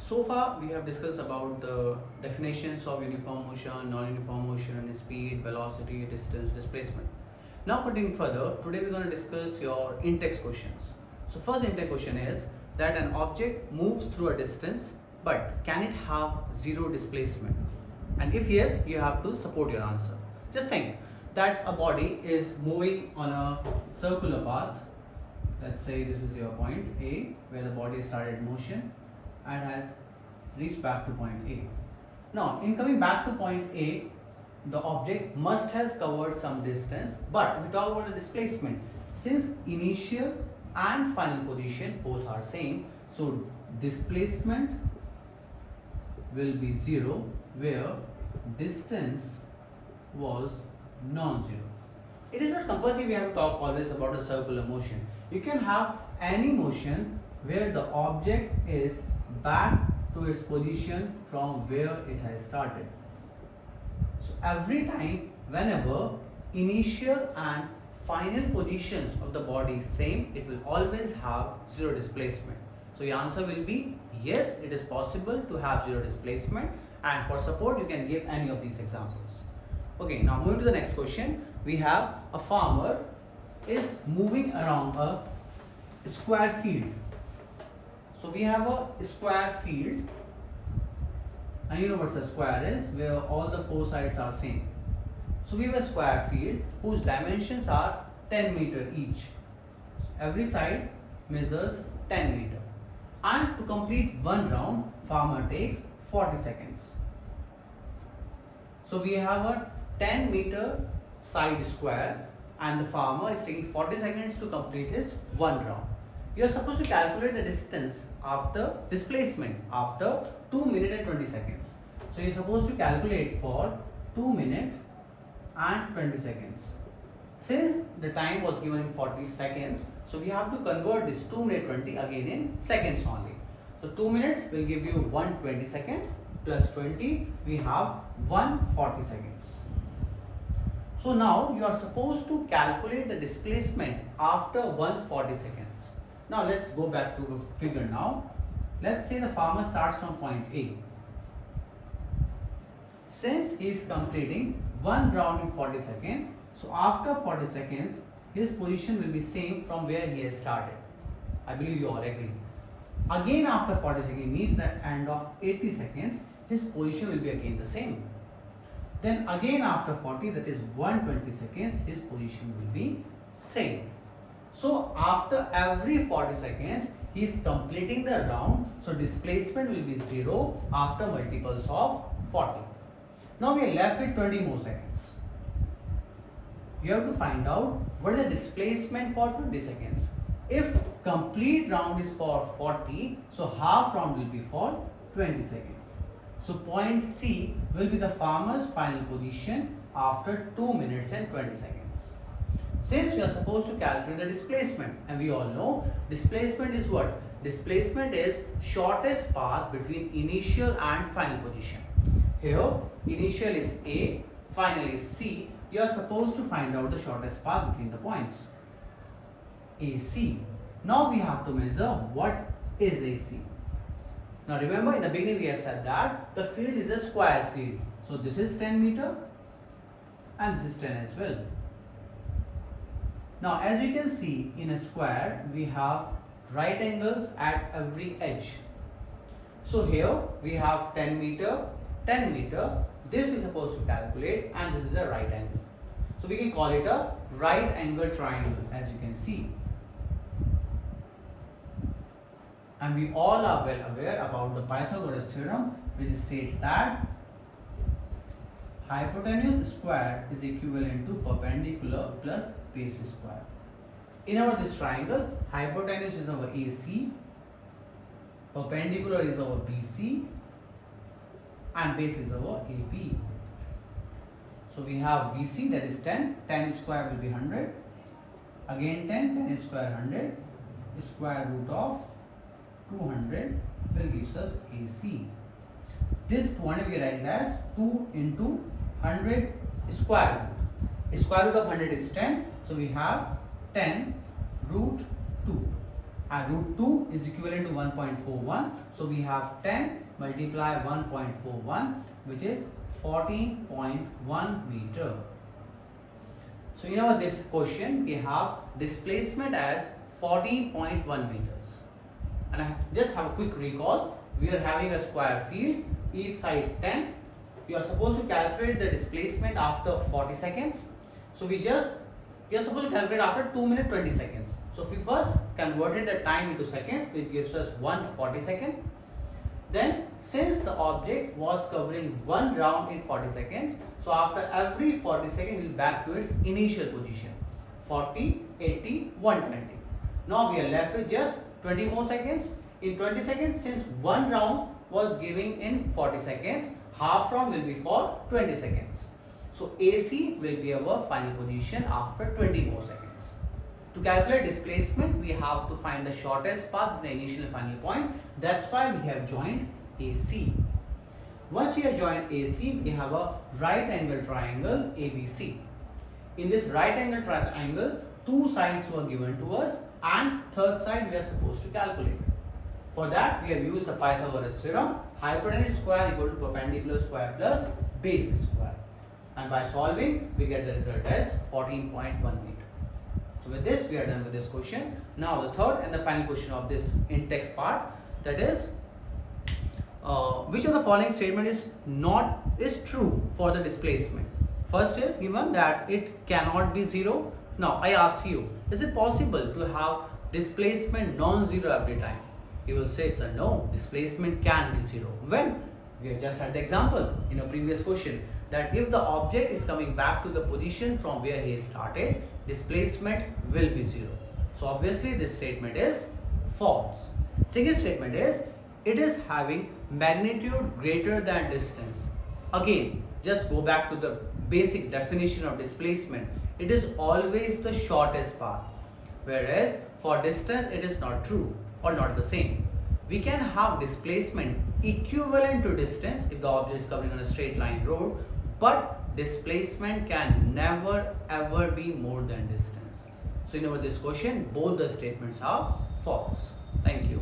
So far we have discussed about the definitions of uniform motion, non-uniform motion, speed, velocity, distance, displacement. Now continuing further, today we're going to discuss your in-text questions. So first in-text question is that an object moves through a distance, but can it have zero displacement? And if yes, you have to support your answer. Just think that a body is moving on a circular path. Let's say this is your point A, where the body started motion and has reached back to point A. Now, in coming back to point A, the object must have covered some distance, but we talk about the displacement. Since initial and final position both are same, so displacement will be zero where distance was non-zero. It is not compulsory we have to talk always about a circular motion. You can have any motion where the object is back to its position from where it has started. So every time whenever initial and final positions of the body is same, it will always have zero displacement. So your answer will be yes, it is possible to have zero displacement, and for support you can give any of these examples. Okay, now moving to the next question. We have a farmer is moving around a square field. So we have a square field, and you know what a square is, where all the four sides are same. So we have a square field whose dimensions are 10 meter each. Every side measures 10 meter. And to complete one round, farmer takes 40 seconds. So we have a 10 meter side square and the farmer is taking 40 seconds to complete his one round. You are supposed to calculate the distance after displacement after 2 minutes and 20 seconds. So you are supposed to calculate for 2 minutes and 20 seconds. Since the time was given in 40 seconds, so we have to convert this 2 minutes 20 again in seconds only. So 2 minutes will give you 120 seconds plus 20, we have 140 seconds. So now you are supposed to calculate the displacement after 140 seconds. Now let's go back to the figure now. Let's say the farmer starts from point A. Since he is completing one round in 40 seconds, so after 40 seconds, his position will be same from where he has started. I believe you all agree. Again after 40 seconds means the end of 80 seconds, his position will be again the same. Then again after 40, that is 120 seconds, his position will be same. So after every 40 seconds, he is completing the round. So displacement will be 0 after multiples of 40. Now we are left with 20 more seconds. You have to find out what is the displacement for 20 seconds. If complete round is for 40, so half round will be for 20 seconds. So point C will be the farmer's final position after 2 minutes and 20 seconds. Since we are supposed to calculate the displacement, and we all know displacement is what? Displacement is shortest path between initial and final position. Here initial is A, final is C. You are supposed to find out the shortest path between the points AC. Now we have to measure what is AC. Now remember in the beginning we have said that the field is a square field. So this is 10 meter and this is 10 as well. Now as you can see in a square we have right angles at every edge. So here we have 10 meter, 10 meter. This is supposed to calculate and this is a right angle. So we can call it a right angle triangle as you can see. And we all are well aware about the Pythagoras theorem, which states that hypotenuse squared is equivalent to perpendicular plus base square. In our this triangle, hypotenuse is our AC, perpendicular is our BC, and base is our AP. So we have BC, that is 10, 10 square will be 100, again 10, 10 is square 100, square root of 200 will give us AC. This 200 we write as 2 into 100 square root. Square root of 100 is 10, so we have 10 root 2. and root 2 is equivalent to 1.41. So we have 10 multiply 1.41, which is 14.1 meter. So in our this question we have displacement as 14.1 meters. And I just have a quick recall. We are having a square field, each side 10. You are supposed to calculate the displacement after 40 seconds. So we are supposed to calculate after 2 minutes 20 seconds. So if we first converted the time into seconds, which gives us 140 seconds. Then since the object was covering one round in 40 seconds, so after every 40 seconds it will back to its initial position, 40, 80, 120. Now we are left with just 20 more seconds. In 20 seconds, since one round was giving in 40 seconds, half round will be for 20 seconds. So AC will be our final position after 20 more seconds. To calculate displacement, we have to find the shortest path in the initial and final point. That's why we have joined AC. Once we have joined AC, we have a right angle triangle ABC. In this right angle triangle, two sides were given to us and third side we are supposed to calculate. For that, we have used the Pythagoras theorem, hypotenuse square equal to perpendicular square plus base square. And by solving, we get the result as 14.1 meter. So with this, we are done with this question. Now the third and the final question of this in-text part, that is, which of the following statement is true for the displacement? First is given that it cannot be zero. Now I ask you, is it possible to have displacement non-zero every time? You will say, sir, no, displacement can be zero. When? We have just had the example in a previous question that if the object is coming back to the position from where he started, displacement will be zero. So obviously this statement is false. Second statement is, it is having magnitude greater than distance. Again, just go back to the basic definition of displacement. It is always the shortest path, whereas for distance it is not true or not the same. We can have displacement equivalent to distance if the object is covering on a straight line road, but displacement can never ever be more than distance. So in our this question, both the statements are false. Thank you.